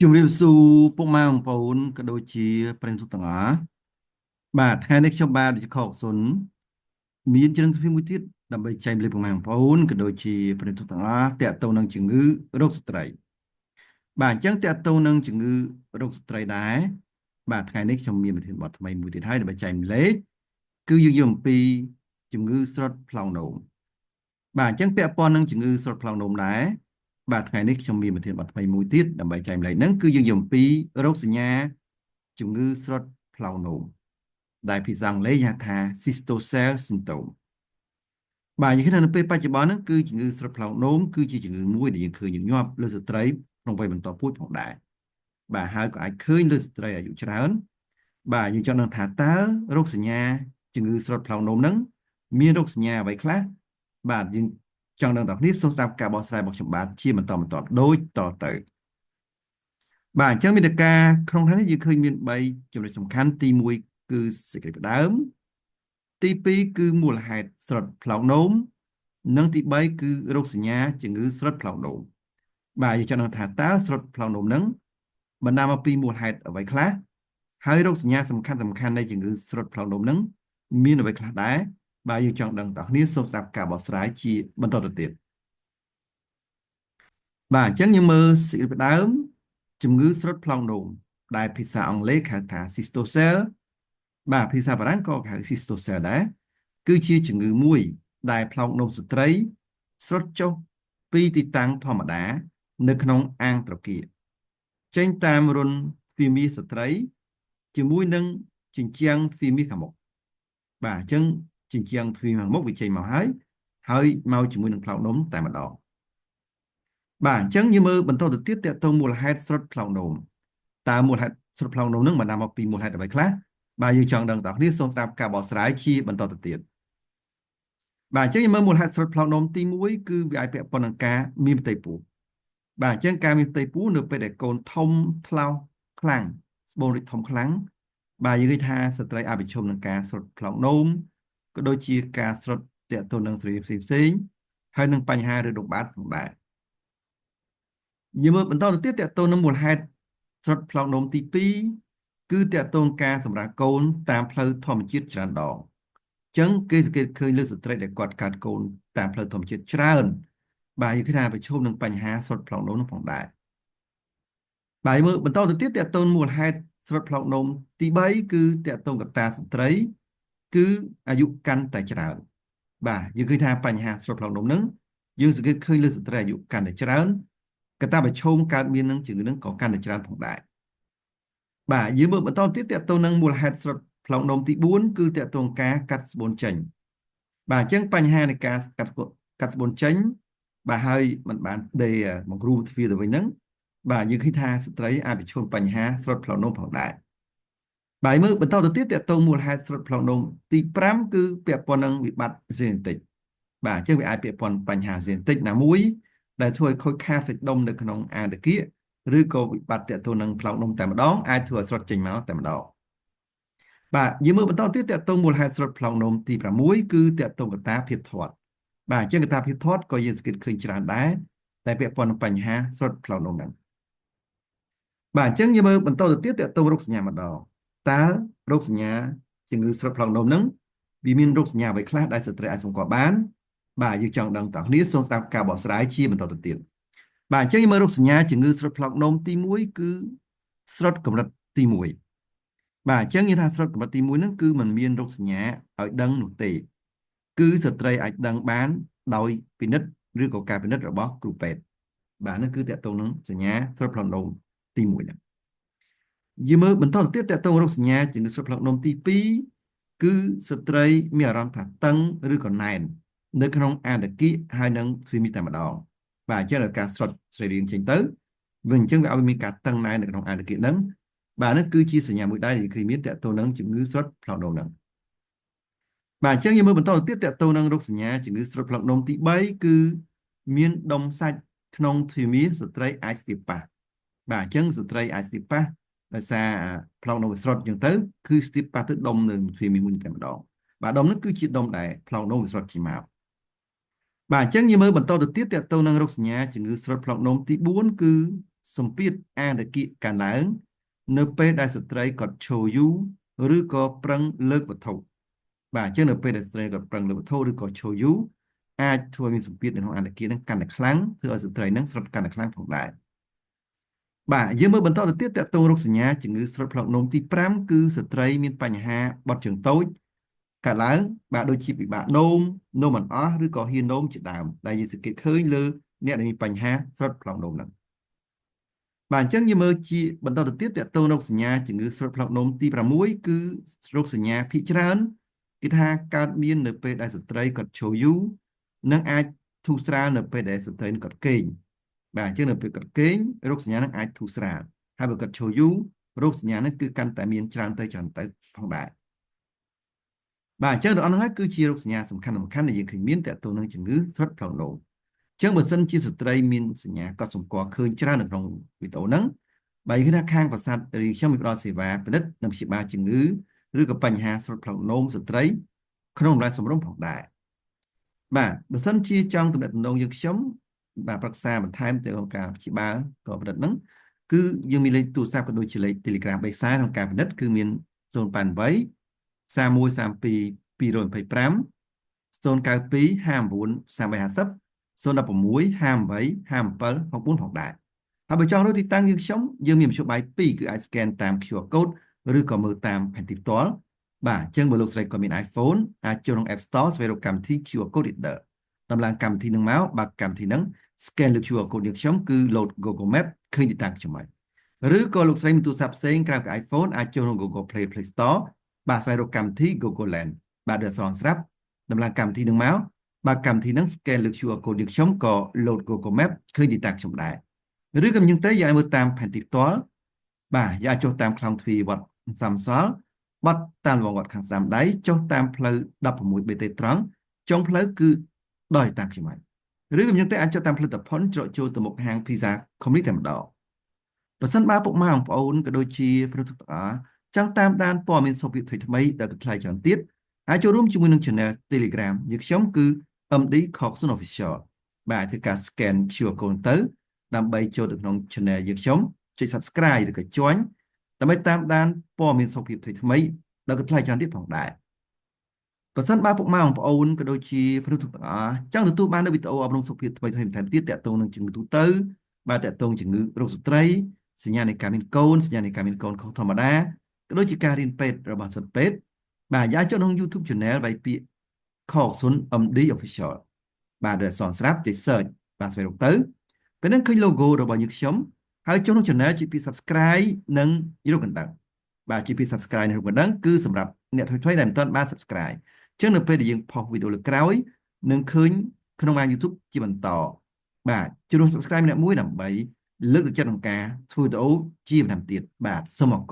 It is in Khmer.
ជំរាបសួរពុកម៉ែបងប្អូនក៏ដូចជាប្រិយមិត្តទាំងអស់បាទថ្ងៃនេះខ្ញុំបាទខកសុនមានជ្រើសភាពមួយទៀតដើម្បីចែកម្លែកពុកម៉ែបងប្អូនក៏ដូចជាប្រិយមិត្តទាំងអស់តកតទៅនឹងជំងឺរោគស្ត្រីបាទអញ្ចឹងតកតទៅនឹងជំងឺរោគស្ត្រីដែរបាទថ្ងៃនេះខ្ញុំមានប្រធានបទថ្មីមួយទៀតហើយដើម្បីចែកម្លែកគឺយើងយកអំពីជំងឺស្រុតផ្លោងនោមបាទអញ្ចឹងពាក់ព័ន្ធនឹងជំងឺស្រុតផ្លោងនោមដែរបាទថ្ងៃនេះខ្ញុំមានប្រធានបទថ្មីមួយទៀតដើម្បីចែកម្លែកហ្នឹងគឺយើងយកអំពីរោគសញ្ញាជំងឺស្រុតផ្លោងនោមដែលភាសាអង់គ្លេសហៅថា Cysto cell syndrome បាទយើងឃើញថានៅពេលបច្ចុប្បន្នហ្នឹងគឺជំងឺស្រុតផ្លោងនោមគឺជាជំងឺមួយដែលយើងឃើញញឹកញាប់លើស្ត្រីក្នុងវ័យបន្តពូជផងដែរបាទហើយក៏អាចឃើញលើស្ត្រីអាយុច្រើនបាទយើងចង់ដឹងថាតើរោគសញ្ញាជំងឺស្រុតផ្លោងនោមហ្នឹងមានរោគសញ្ញាអ្វីខ្លះបាទយើងចង់ដឹងតើគ្នាសូមស្ដាប់ការបកស្រាយរបស់ខ្ញុំបាទជាបន្តបន្ទាប់ដូចតទៅបាទអញ្ចឹងមានតែការក្នុងថ្ងៃនេះយើងឃើញមាន3ចំណុចសំខាន់ទី1គឺសេចក្តីផ្ដើមទី2គឺមូលហេតុស្រុតផ្លោកនោមនិងទី3គឺរោគសញ្ញាជំងឺស្រុតផ្លោកនោមបាទយើងចង់ដឹងថាតើស្រុតផ្លោកនោមនឹងបណ្ដាលមកពីមូលហេតុអ្វីខ្លះហើយរោគសញ្ញាសំខាន់នៃជំងឺស្រុតផ្លោកនោមនឹងមានអ្វីខ្លះដែរបាទយើងចង់ដឹងតើគ្នាសូមស្ដាប់ការបកស្រាយជាបន្តទៅទៀតបាទអញ្ចឹងយើងមើលសេចក្តីផ្ដើមជំងឺស្រុតផ្លោកនោមដែលភាសាអង់គ្លេសហៅថា Cystocell បាទភាសាបារាំងក៏ហៅ Cystocell ដែរគឺជាជំងឺមួយដែលផ្លោកនោមស្ត្រីស្រុតចុះពីទីតាំងធម្មតានៅក្នុងអាងត្រគាកចេញតាមរន្ធទ្វារមាសស្ត្រីជាមួយនឹងជញ្ជាំងទ្វារមាសខាងមុខបាទអញ្ចឹងជញ្ជាំងទ្វារខាងមុខវាចេញមកហើយមកជាមួយនឹងផ្លោកនោមតែម្ដងបាទអញ្ចឹងយើងមើលបន្តទៅទៀតតើតើមូលហេតុស្រុតផ្លោកនោមតើមូលហេតុស្រុតផ្លោកនោមនឹងបណ្ដាលមកពីមូលហេតុអ្វីខ្លះបាទយើងចង់ដឹងតើគ្នាសូមស្ដាប់ការបកស្រាយជាបន្តទៅទៀតបាទអញ្ចឹងយើងមើលមូលហេតុស្រុតផ្លោកនោមទី1គឺវាអាចពាក់ព័ន្ធនឹងការមានផ្ទៃពោះបាទអញ្ចឹងការមានផ្ទៃពោះនៅពេលដែលកូនធំថ្លោសខ្លាំងស្បូនរីកធំខ្លាំងបាទយើងឃើញថាស្ត្រីអាចប្រឈមនឹងការស្រុតផ្លោកនោមក៏ដូចជាការស្រុតទាក់ទងនឹងសរីរាង្គផ្សេងៗហើយនឹងបញ្ហាឬរោគបាតផងដែរយើងមើលបន្តទៅទៀតតកតូននឹងមូលហេតុស្រុតផ្លោកនោមទី2គឺតកតូនការសម្រាប់កូនតាមផ្លូវធម្មជាតិច្រើនដងអញ្ចឹងគេសង្កេតឃើញលើស្ត្រីដែលគាត់កើតកូនតាមផ្លូវធម្មជាតិច្រើនបាទយើងឃើញថាប្រឈមនឹងបញ្ហាស្រុតផ្លោកនោមនឹងផងដែរបាទយើងមើលបន្តទៅទៀតតកតូនមូលហេតុស្រុតផ្លោកនោមទី3គឺតកតូនកត្តាស្ត្រីគឺអាយុកាន់តែច្រើនបាទយើងឃើញថាបញ្ហាស្រុតផ្លោកនោមនឹងយើងសង្កេតឃើញលើស្ត្រីអាយុកាន់តែច្រើនកត្តាប្រឈមកើតមាននឹងជំងឺនឹងក៏កាន់តែច្រើនផងដែរបាទយើងមើលបន្តទៀតតកតងនឹងមូលហេតុស្រុតផ្លោកនោមទី4គឺតកតងការកាត់ស្បូនចេញបាទអញ្ចឹងបញ្ហានៃការកាត់ស្បូនចេញបាទហើយมันបានដេមករួមទ្វារទៅវិញហ្នឹងបាទយើងឃើញថាស្ត្រីអាចប្រឈមបញ្ហាស្រុតផ្លោកនោមផងដែរបាទមើលបន្តទៅទៀតតកតងមូលហេតុស្រុតផ្លោកនោមទី5គឺពាក់ព័ន្ធនឹងវិបត្តិហ្សែនតិកបាទអញ្ចឹងវាអាចពាក់ព័ន្ធបញ្ហាហ្សែនតិកណាមួយដែលធ្វើឲ្យខូចខាតសាច់ដុំនៅក្នុងអាងត្រគាកឬក៏វិបត្តិតកតងនឹងផ្លោកនោមតែម្ដងអាចធ្វើឲ្យស្រុតចេញមកតែម្ដងបាទយើងមើលបន្តទៀតតកតងមូលហេតុស្រុតផ្លោកនោមទី6គឺតកតងកត្តាភាពធាត់បាទអញ្ចឹងកត្តាភាពធាត់ក៏យើងសង្កេតឃើញច្រើនដែរតែពាក់ព័ន្ធនឹងបញ្ហាស្រុតផ្លោកនោមហ្នឹងបាទអញ្ចឹងយើងមើលបន្តទៅទៀតតកតងរោគសញ្ញាម្ដងតើរោគសញ្ញាជំងឺស្រុតផ្លោកនោមហ្នឹងវាមានរោគសញ្ញាអ្វីខ្លះដែលស្ត្រីអាចសម្គាល់បានបាទយើងចង់ដឹងតើគ្នាសូមស្ដាប់ការបកស្រាយជាបន្តទៅទៀតបាទអញ្ចឹងយើងមើលរោគសញ្ញាជំងឺស្រុតផ្លោកនោមទី1គឺស្រុតកម្រិតទី1បាទអញ្ចឹងនិយាយថាស្រុតកម្រិតទី1ហ្នឹងគឺมันមានរោគសញ្ញាឲ្យដឹងនោះទេគឺស្ត្រីអាចដឹងបានដោយពិនិត្យឬក៏ការពិនិត្យរបស់គ្រូពេទ្យបាទហ្នឹងគឺតកតងនឹងសញ្ញាស្រុតផ្លោកនោមទី1ហ្នឹងយើងមើលបន្តទៅទៀតតកតងរោគសញ្ញាជំងឺស្រុតផ្លោកនោមទី2គឺស្ត្រីមានអារម្មណ៍ថាតឹងឬក៏ណែននៅក្នុងអាន្តគិហើយនឹងទ្វារមាសតែម្ដងបាទអញ្ចឹងដល់ការស្រុតស្រីរាង្គចេញទៅវិញអញ្ចឹងវាឲ្យមានការតឹងណែននៅក្នុងអាន្តគិហ្នឹងបាទនេះគឺជាសញ្ញាមួយដែរដែលគឺមានតកតងនឹងជំងឺស្រុតផ្លោកនោមហ្នឹងបាទអញ្ចឹងយើងមើលបន្តទៅទៀតតកតងនឹងរោគសញ្ញាជំងឺស្រុតផ្លោកនោមទី3គឺមានដុំសាច់ក្នុងទ្វារមាសស្ត្រីអាចស្ទាបប៉ះបាទអញ្ចឹងស្ត្រីអាចស្ទាបប៉ះដោយសារផ្លោកនោមវាស្រុតអញ្ចឹងទៅគឺស្ទាបប៉ះទៅដុំនៅទ្វារមាសមួយតែម្ដងបាទដុំនោះគឺជាដុំដែលផ្លោកនោមវាស្រុតជាមកបាទអញ្ចឹងយើងមើលបន្តទៅទៀតតកតងនឹងរោគសញ្ញាជំងឺស្រុតផ្លោកនោមទី4គឺ សម្ពាធអន្តគិកើនឡើងនៅពេលដែលស្ត្រីគាត់ឈរយូរឬក៏ប្រឹងលើកវត្ថុបាទអញ្ចឹងនៅពេលដែលស្ត្រីគាត់ប្រឹងលើកវត្ថុឬក៏ឈរយូរអាចធ្វើឲ្យមានសម្ពាធនៅក្នុងអន្តគិនឹងកាន់តែខ្លាំងធ្វើឲ្យស្ត្រីនឹងស្រុតកាន់តែខ្លាំងផងដែរបាទយើងមើលបន្តទៅទៀតតកតងរោគសញ្ញាជំងឺស្រុតផ្លុកនោមទី5គឺស្ត្រីមានបញ្ហាបត់ជើងតូចកើតឡើងបាទដូចជាពិបាកនោមមិនអស់ឬក៏ហៀននោមជាដើមដែលយើងសង្កេតឃើញលើអ្នកដែលមានបញ្ហាស្រុតផ្លុកនោមហ្នឹងបាទអញ្ចឹងយើងមើលជាបន្តទៅទៀតតកតងរោគសញ្ញាជំងឺស្រុតផ្លុកនោមទី6គឺរោគសញ្ញាភាគច្រើនគេថាកើតមាននៅពេលដែលស្ត្រីគាត់ឈរយូរនិងអាចធូរស្រាលនៅពេលដែលស្ត្រីគាត់គេងបាទអញ្ចឹងនៅពេលគាត់គេងរោគសញ្ញានឹងអាចធូរស្រាលហើយបើគាត់ឈរយូររោគសញ្ញានឹងគឺកាន់តែមានច្រើនទៅផងដែរបាទអញ្ចឹងទាំងអស់ហ្នឹងហើយគឺជារោគសញ្ញាសំខាន់ដែលយើងឃើញមានតកតងនឹងជំងឺស្រុតផ្លូវនោមអញ្ចឹងបើសិនជាស្ត្រីមានសញ្ញាកត់សម្គាល់ឃើញច្រើននៅក្នុងវីដេអូហ្នឹងបើយើងថាខាងប្រាសាទរីខ្ញុំមានផ្ដល់សេវាពិនិត្យនិងព្យាបាលជំងឺឬក៏បញ្ហាស្រុតផ្លូវនោមស្ត្រីក្នុងតម្លៃសមរម្យផងដែរបាទបើសិនជាចង់ទំនាក់ទំនងយើងខ្ញុំបាទប្រឹក្សាបន្ថែមទៅក្នុងការព្យាបាលក៏ពិនិត្យហ្នឹងគឺយើងមានលេខទូរស័ព្ទក៏ដូចជាលេខ Telegram បេសាក្នុងការពិនិត្យគឺមាន088 31 32 225 092 59 350 016 58 57 64ផងដែរហើយបើចង់រកទីតាំងយើងខ្ញុំយើងមានមធ្យោបាយ2គឺអាច scan តាម QR code ឬក៏មើលតាមផែនទីផ្ទាល់បាទអញ្ចឹងបើលោកស្រីក៏មាន iPhone អាចចូលក្នុង App Store ស្វែងរកកម្មវិធី QR code reader ដំឡើងកម្មវិធីនឹងមកបើកម្មវិធីហ្នឹង scan លើ QR code យើងខ្ញុំគឺ load Google Map ឃើញទីតាំងខ្ញុំហើយឬក៏លោកស្រីមានទូរស័ព្ទផ្សេងក្រៅពី iPhone អាចចូលក្នុង Google Play Store បាទស្វែងរកកម្មវិធី Google Land បាទដូចអសងស្រាប់ដំឡើងកម្មវិធីនឹងមកបើកម្មវិធីហ្នឹង scan លើ QR code យើងខ្ញុំក៏ load Google Map ឃើញទីតាំងខ្ញុំដែរឬក៏យើងទៅយើងឲ្យមើលតាមផែនទីផ្ទាល់បាទយើងអាចចុះតាមខ្លោងទ្វារវត្តសំសល់បត់តាមលំវត្តខាងស្ដាំដៃចុះតាមផ្លូវ16 BT ត្រង់ចុងផ្លូវគឺដល់តាមខ្ញុំហើយឬក៏យើងទៅអាចចុះតាមផ្លូវតផុនច្រកចូលទៅមុខហាង Pizza Comedy តែម្ដងបើសិនបើពុកម៉ែបងប្អូនក៏ដូចជាប្រិយមិត្តទាំងអស់ចង់តាមដានព័ត៌មានសុខភាពថ្មីៗដែលថ្លៃច្រើនទៀតអាចចូលរួមជាមួយនឹង Channel Telegram យើងខ្ញុំគឺ MD Coxon Official បាទធ្វើការ scan QR code ទៅដើម្បីចូលទៅក្នុង Channel យើងខ្ញុំចុច Subscribe ឬក៏ Join ដើម្បីតាមដានព័ត៌មានសុខភាពថ្មីៗដែលថ្លៃច្រើនទៀតផងដែរបើសិនបើពុកម៉ែបងប្អូនក៏ដូចជាប្រិយមិត្តទាំងអស់ចង់ទទួលបាននូវវីដេអូអប់រំសុខភាពថ្មីៗបន្ថែមទៀតទាក់ទងនឹងជំងឺទូទៅបាទទាក់ទងជំងឺរោគស្ត្រីសញ្ញានៃការមានកូនសញ្ញានៃការមានកូនខុសធម្មតាក៏ដូចជាការរៀនពេទ្យរបស់សិស្សពេទ្យបាទយ៉ាចូលក្នុង YouTube Channel វាយពាក្យ Coxon MD Official បាទដោយអក្សរស្រាប់ចុច Search បាទស្វែងរកទៅពេលហ្នឹងឃើញ logo របស់យើងខ្ញុំហើយចូលក្នុង Channel ចុចពី Subscribe និងរូបកណ្ដឹងបាទចុចពី Subscribe និងរូបកណ្ដឹងគឺសម្រាប់អ្នកថ្មីៗដែលមិនទាន់បាន Subscribe អញ្ចឹងនៅពេលដែលយើងផុសវីដេអូលើក្រោយនឹងឃើញក្នុង YouTube ជាបន្តបាទចូលរួម Subscribe ម្នាក់មួយដើម្បីលើកទឹកចិត្តក្នុងការធ្វើវីដេអូជាបន្តទៀតបាទសូមអរគុណ